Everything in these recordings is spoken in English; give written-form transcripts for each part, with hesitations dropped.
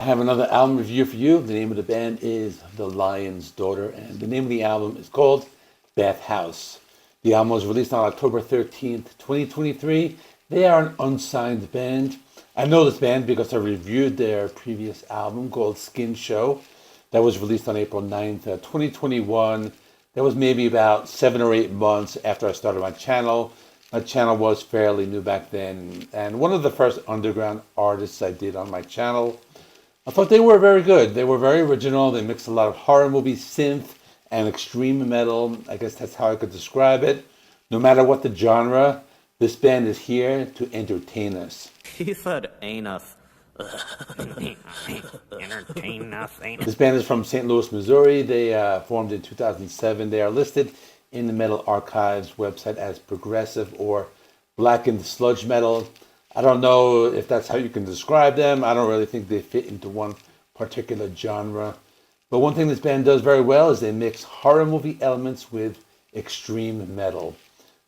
I have another album review for you. The name of the band is The Lion's Daughter, and the name of the album is called Bathhouse. The album was released on October 13th, 2023. They are an unsigned band. I know this band because I reviewed their previous album called Skin Show. That was released on April 9th, 2021. That was maybe about 7 or 8 months after I started my channel. My channel was fairly new back then, and one of the first underground artists I did on my channel. I thought they were very good. They were very original. They mixed a lot of horror movie synth and extreme metal. I guess that's how I could describe it. No matter what the genre, this band is here to entertain us. He said anus. Entertain us, anus. This band is from St. Louis, Missouri. They formed in 2007. They are listed in the Metal Archives website as progressive or blackened sludge metal. I don't know if that's how you can describe them. I don't really think they fit into one particular genre. But one thing this band does very well is they mix horror movie elements with extreme metal.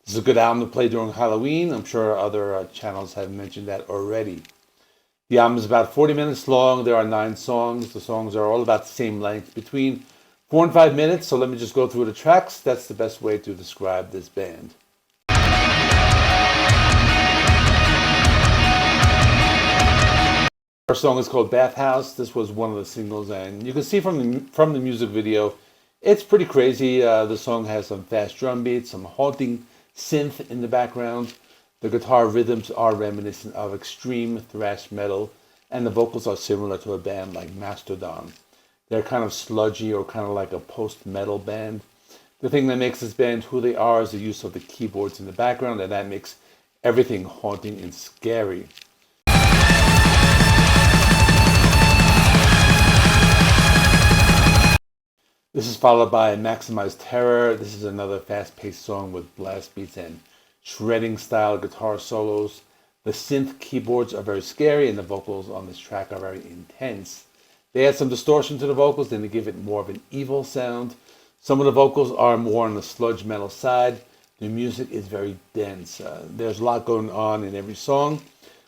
This is a good album to play during Halloween. I'm sure other channels have mentioned that already. The album is about 40 minutes long. There are 9 songs. The songs are all about the same length, between 4 and 5 minutes. So let me just go through the tracks. That's the best way to describe this band. Our song is called Bathhouse. This was one of the singles, and you can see from the music video, it's pretty crazy. The song has some fast drum beats, some haunting synth in the background. The guitar rhythms are reminiscent of extreme thrash metal, and the vocals are similar to a band like Mastodon. They're kind of sludgy or kind of like a post-metal band. The thing that makes this band who they are is the use of the keyboards in the background, and that makes everything haunting and scary. This is followed by Maximized Terror. This is another fast-paced song with blast beats and shredding-style guitar solos. The synth keyboards are very scary, and the vocals on this track are very intense. They add some distortion to the vocals, then they give it more of an evil sound. Some of the vocals are more on the sludge metal side. The music is very dense. There's a lot going on in every song.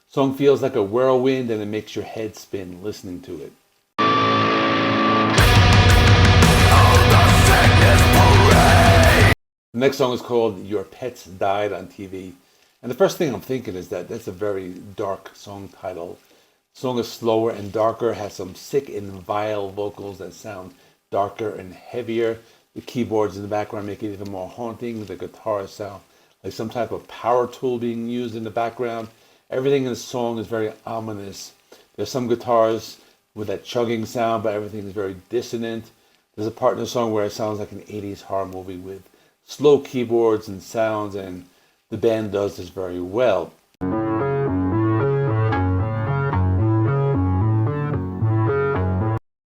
The song feels like a whirlwind, and it makes your head spin listening to it. The next song is called Your Pets Died on TV. And the first thing I'm thinking is that that's a very dark song title. The song is slower and darker, has some sick and vile vocals that sound darker and heavier. The keyboards in the background make it even more haunting. The guitars sound like some type of power tool being used in the background. Everything in the song is very ominous. There's some guitars with that chugging sound, but everything is very dissonant. There's a part in the song where it sounds like an 80s horror movie with slow keyboards and sounds, and the band does this very well.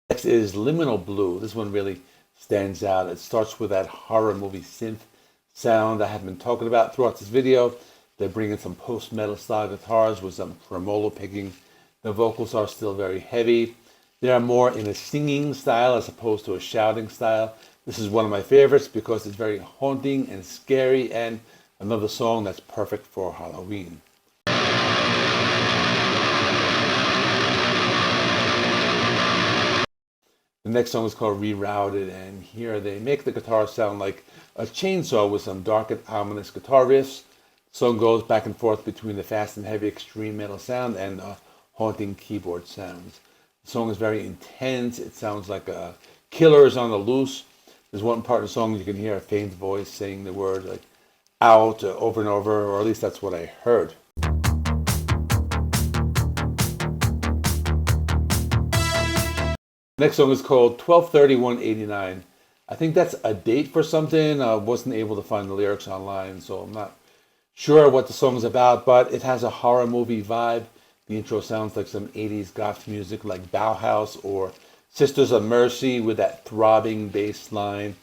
Next is Liminal Blue. This one really stands out. It starts with that horror movie synth sound I have been talking about throughout this video. They bring in some post-metal style guitars with some tremolo picking. The vocals are still very heavy. They are more in a singing style as opposed to a shouting style. This is one of my favorites because it's very haunting and scary, and another song that's perfect for Halloween. The next song is called Rerouted, and here they make the guitar sound like a chainsaw with some dark and ominous guitar riffs. The song goes back and forth between the fast and heavy extreme metal sound and the haunting keyboard sounds. The song is very intense. It sounds like a killer is on the loose. There's one part of the song you can hear a faint voice saying the word like out over and over, or at least that's what I heard. The next song is called 12/31/89. I think that's a date for something. I wasn't able to find the lyrics online, so I'm not sure what the song is about, but it has a horror movie vibe. The intro sounds like some 80s goth music like Bauhaus or Sisters of Mercy with that throbbing bass line.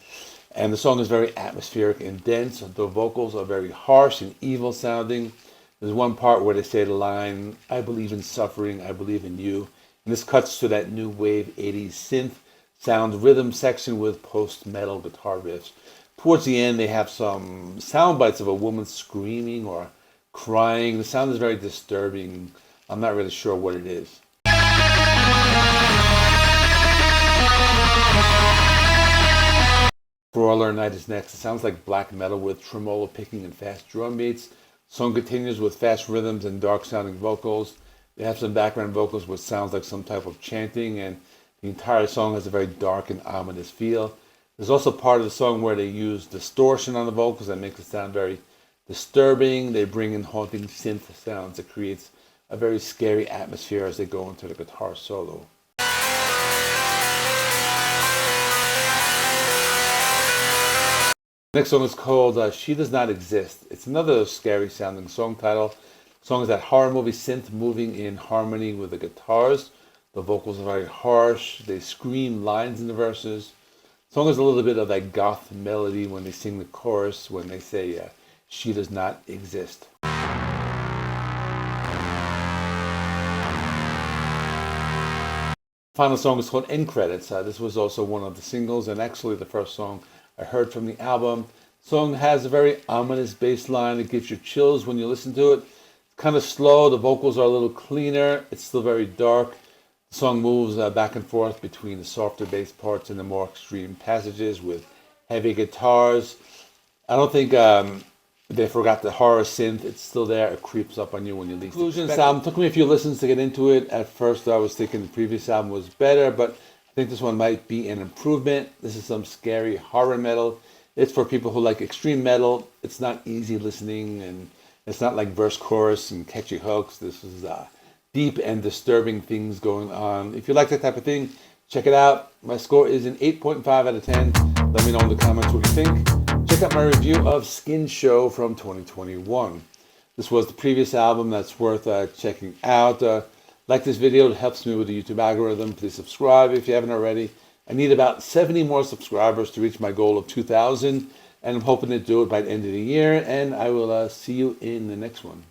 And the song is very atmospheric and dense. The vocals are very harsh and evil sounding. There's one part where they say the line, "I believe in suffering, I believe in you." And this cuts to that new wave 80s synth sound rhythm section with post-metal guitar riffs. Towards the end, they have some sound bites of a woman screaming or crying. The sound is very disturbing. I'm not really sure what it is. For All Our Night is next. It sounds like black metal with tremolo picking and fast drum beats. Song continues with fast rhythms and dark sounding vocals. They have some background vocals which sounds like some type of chanting, and the entire song has a very dark and ominous feel. There's also part of the song where they use distortion on the vocals that makes it sound very disturbing. They bring in haunting synth sounds that creates a very scary atmosphere as they go into the guitar solo. Next song is called She Does Not Exist. It's another scary sounding song title. The song is that horror movie synth moving in harmony with the guitars. The vocals are very harsh. They scream lines in the verses. The song has a little bit of that goth melody when they sing the chorus, when they say, she does not exist. Final song is called End Credits. This was also one of the singles and actually the first song I heard from the album. The song has a very ominous bass line. It gives you chills when you listen to it. It's kind of slow. The vocals are a little cleaner. It's still very dark. The song moves back and forth between the softer bass parts and the more extreme passages with heavy guitars. I don't think they forgot the horror synth. It's still there. It creeps up on you when you least expect it. This album took me a few listens to get into it. At first I was thinking the previous album was better, but I think this one might be an improvement. This is some scary horror metal. It's for people who like extreme metal. It's not easy listening, and it's not like verse, chorus, and catchy hooks. This is deep and disturbing things going on. If you like that type of thing, check it out. My score is an 8.5 out of 10. Let me know in the comments what you think. Check out my review of Skin Show from 2021. This was the previous album that's worth checking out. Like this video, it helps me with the YouTube algorithm. Please subscribe if you haven't already. I need about 70 more subscribers to reach my goal of 2,000, and I'm hoping to do it by the end of the year, and I will see you in the next one.